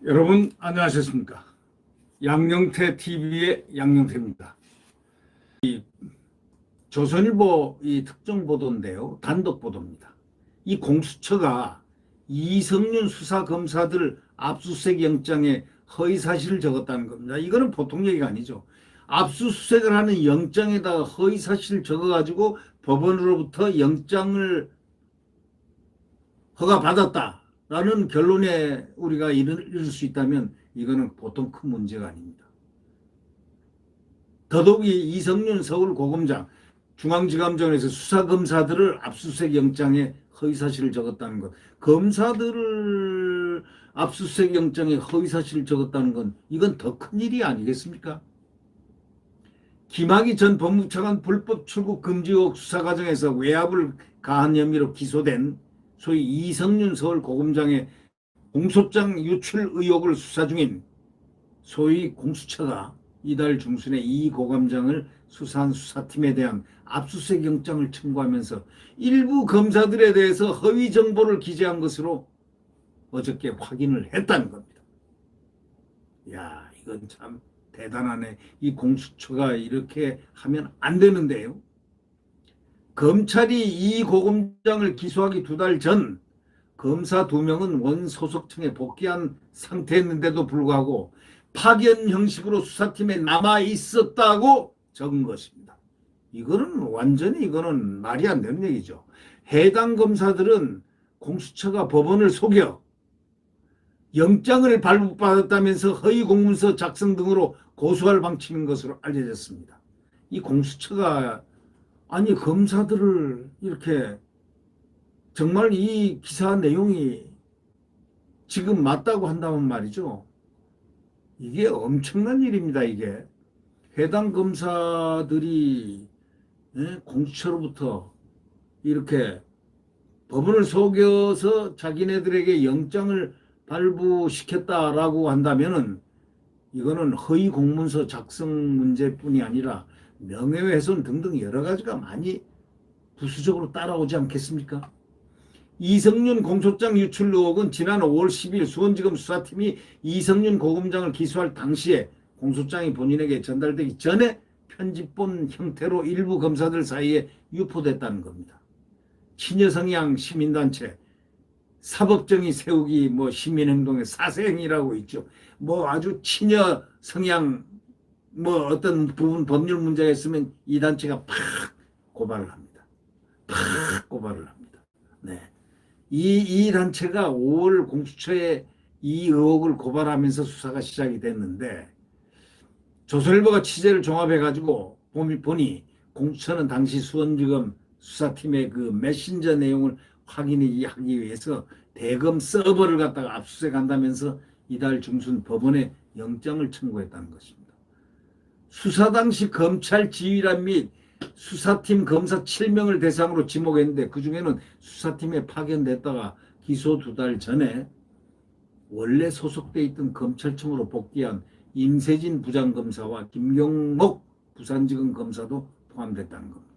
여러분 안녕하셨습니까? 양영태 TV의 양영태입니다. 조선일보 이 특정 보도인데요, 단독 보도입니다. 이 공수처가 이성윤 수사검사들 압수수색 영장에 허위사실을 적었다는 겁니다. 이거는 보통 얘기가 아니죠. 압수수색을 하는 영장에다가 허위사실을 적어가지고 법원으로부터 영장을 허가받았다라는 결론에 우리가 이를 수 있다면 이거는 보통 큰 문제가 아닙니다. 더더욱이 이성윤 서울고검장 중앙지검장에서 수사검사들을 압수수색 영장에 허위사실을 적었다는 것, 검사들을 압수수색 영장에 허위사실을 적었다는 건 이건 더 큰 일이 아니겠습니까? 김학의 전 법무차관 불법 출국 금지 의혹 수사 과정에서 외압을 가한 혐의로 기소된 소위 이성윤 서울고검장의 공소장 유출 의혹을 수사 중인 소위 공수처가 이달 중순에 이 고검장을 수사한 수사팀에 대한 압수수색 영장을 청구하면서 일부 검사들에 대해서 허위 정보를 기재한 것으로 어저께 확인을 했다는 겁니다. 야, 이건 참 대단하네. 이 공수처가 이렇게 하면 안 되는데요. 검찰이 이 고검장을 기소하기 2달 전 검사 2명은 원소속청에 복귀한 상태였는데도 불구하고 파견 형식으로 수사팀에 남아 있었다고 적은 것입니다. 이거는 완전히 이거는 말이 안 되는 얘기죠. 해당 검사들은 공수처가 법원을 속여 영장을 발부받았다면서 허위 공문서 작성 등으로 고소할 방침인 것으로 알려졌습니다. 이 공수처가 아니 검사들을 이렇게 정말 이 기사 내용이 지금 맞다고 한다면 말이죠. 이게 엄청난 일입니다. 이게 해당 검사들이 공수처로부터 이렇게 법원을 속여서 자기네들에게 영장을 발부시켰다라고 한다면은 이거는 허위 공문서 작성 문제뿐이 아니라 명예훼손 등등 여러 가지가 많이 부수적으로 따라오지 않겠습니까? 이성윤 공소장 유출 의혹은 지난 5월 10일 수원지검 수사팀이 이성윤 고검장을 기소할 당시에 공소장이 본인에게 전달되기 전에 편집본 형태로 일부 검사들 사이에 유포됐다는 겁니다. 친여성향 시민단체 사법정의 세우기 뭐 시민행동의 사세행위라고 있죠. 뭐 아주 친여 성향 뭐 어떤 부분 법률 문제가 있으면 이 단체가 팍 고발을 합니다. 팍 고발을 합니다. 네. 이 단체가 5월 공수처에 이 의혹을 고발하면서 수사가 시작이 됐는데 조선일보가 취재를 종합해가지고 보니 공수처는 당시 수원지검 수사팀의 그 메신저 내용을 확인하기 위해서 대검 서버를 갖다가 압수수색한다면서 이달 중순 법원에 영장을 청구했다는 것입니다. 수사 당시 검찰 지휘란 및 수사팀 검사 7명을 대상으로 지목했는데 그중에는 수사팀에 파견됐다가 기소 2달 전에 원래 소속돼 있던 검찰청으로 복귀한 임세진 부장검사와 김경목 부산지검 검사도 포함됐다는 겁니다.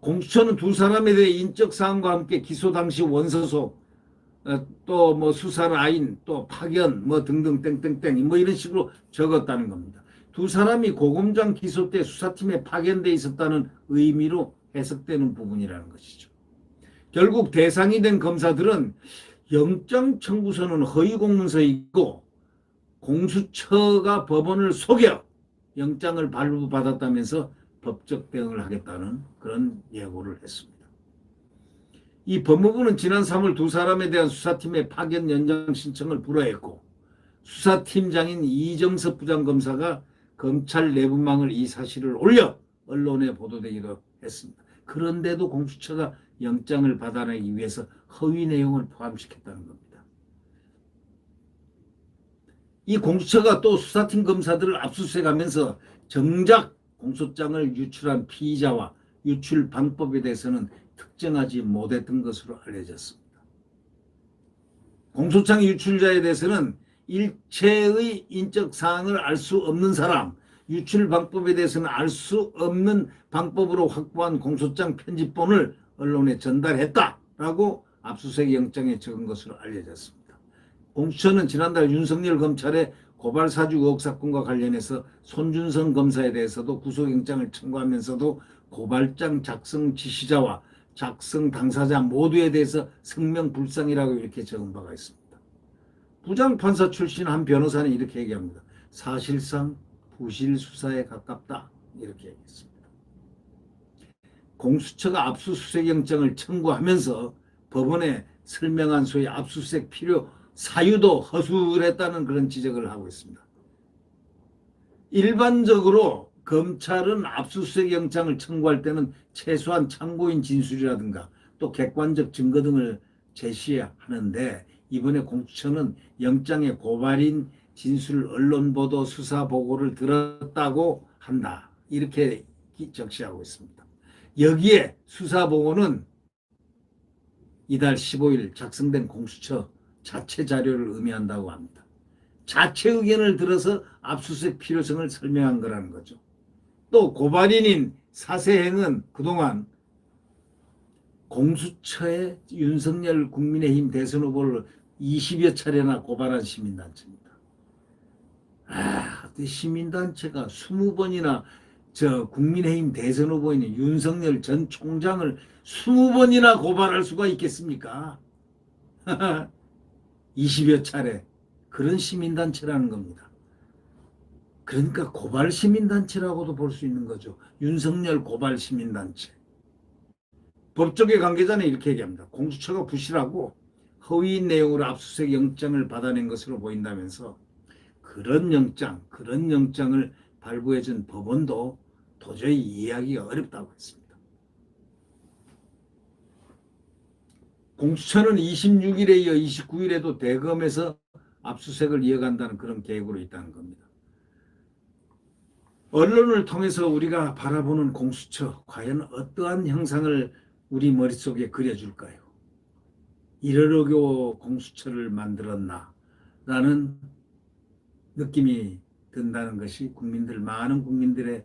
공수처는 2사람에 대해 인적 사항과 함께 기소 당시 원소속 또 뭐 수사 라인 또 파견 뭐 등등 땡땡땡 뭐 이런 식으로 적었다는 겁니다. 2사람이 고검장 기소 때 수사팀에 파견돼 있었다는 의미로 해석되는 부분이라는 것이죠. 결국 대상이 된 검사들은 영장 청구서는 허위 공문서이고 공수처가 법원을 속여 영장을 발부받았다면서 법적 대응을 하겠다는 그런 예고를 했습니다. 이 법무부는 지난 3월 2사람에 대한 수사팀의 파견 연장 신청을 불허했고 수사팀장인 이정섭 부장검사가 검찰 내부망을 이 사실을 올려 언론에 보도되기도 했습니다. 그런데도 공수처가 영장을 받아내기 위해서 허위 내용을 포함시켰다는 겁니다. 이 공수처가 또 수사팀 검사들을 압수수색하면서 정작 공소장을 유출한 피의자와 유출 방법에 대해서는 특정하지 못했던 것으로 알려졌습니다. 공소장 유출자에 대해서는 일체의 인적 사항을 알 수 없는 사람, 유출 방법에 대해서는 알 수 없는 방법으로 확보한 공소장 편집본을 언론에 전달했다라고 압수수색 영장에 적은 것으로 알려졌습니다. 공수처는 지난달 윤석열 검찰의 고발 사주 의혹 사건과 관련해서 손준성 검사에 대해서도 구속영장을 청구하면서도 고발장 작성 지시자와 작성 당사자 모두에 대해서 성명불상이라고 이렇게 적은 바가 있습니다. 부장판사 출신 한 변호사는 이렇게 얘기합니다. 사실상 부실 수사에 가깝다 이렇게 얘기했습니다. 공수처가 압수수색 영장을 청구하면서 법원에 설명한 소위 압수수색 필요 사유도 허술했다는 그런 지적을 하고 있습니다. 일반적으로 검찰은 압수수색 영장을 청구할 때는 최소한 참고인 진술이라든가 또 객관적 증거 등을 제시하는데 이번에 공수처는 영장에 고발인 진술 언론 보도 수사 보고를 들었다고 한다. 이렇게 적시하고 있습니다. 여기에 수사 보고는 이달 15일 작성된 공수처 자체 자료를 의미한다고 합니다. 자체 의견을 들어서 압수수색 필요성을 설명한 거라는 거죠. 또 고발인인 사세행은 그동안 공수처에 윤석열 국민의힘 대선 후보를 20여 차례나 고발한 시민단체입니다. 시민단체가 20번이나 저 국민의힘 대선 후보인 윤석열 전 총장을 20번이나 고발할 수가 있겠습니까? 20여 차례. 그런 시민단체라는 겁니다. 그러니까 고발 시민단체라고도 볼 수 있는 거죠. 윤석열 고발 시민단체. 법조계 관계자는 이렇게 얘기합니다. 공수처가 부실하고 허위인 내용으로 압수수색 영장을 받아낸 것으로 보인다면서 그런 영장을 발부해준 법원도 도저히 이해하기가 어렵다고 했습니다. 공수처는 26일에 이어 29일에도 대검에서 압수수색을 이어간다는 그런 계획으로 있다는 겁니다. 언론을 통해서 우리가 바라보는 공수처, 과연 어떠한 형상을 우리 머릿속에 그려줄까요? 이러려고 공수처를 만들었나? 라는 느낌이 든다는 것이 많은 국민들의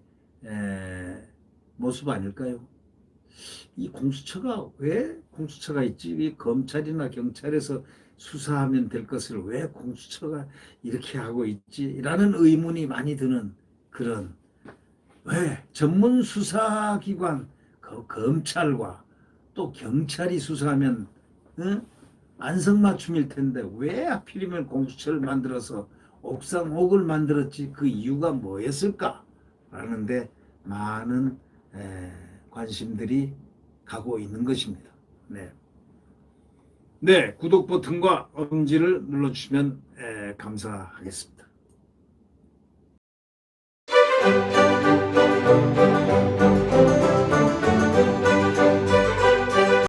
모습 아닐까요? 이 공수처가 왜 공수처가 있지? 이 검찰이나 경찰에서 수사하면 될 것을 왜 공수처가 이렇게 하고 있지? 라는 의문이 많이 드는 그런 왜 전문 수사기관 검찰과 또 경찰이 수사하면 안성맞춤일 텐데 왜 하필이면 공수처를 만들어서 옥상옥을 만들었지? 그 이유가 뭐였을까? 라는데 많은 관심들이 가고 있는 것입니다. 네, 구독 버튼과 엄지를 눌러주시면 감사하겠습니다.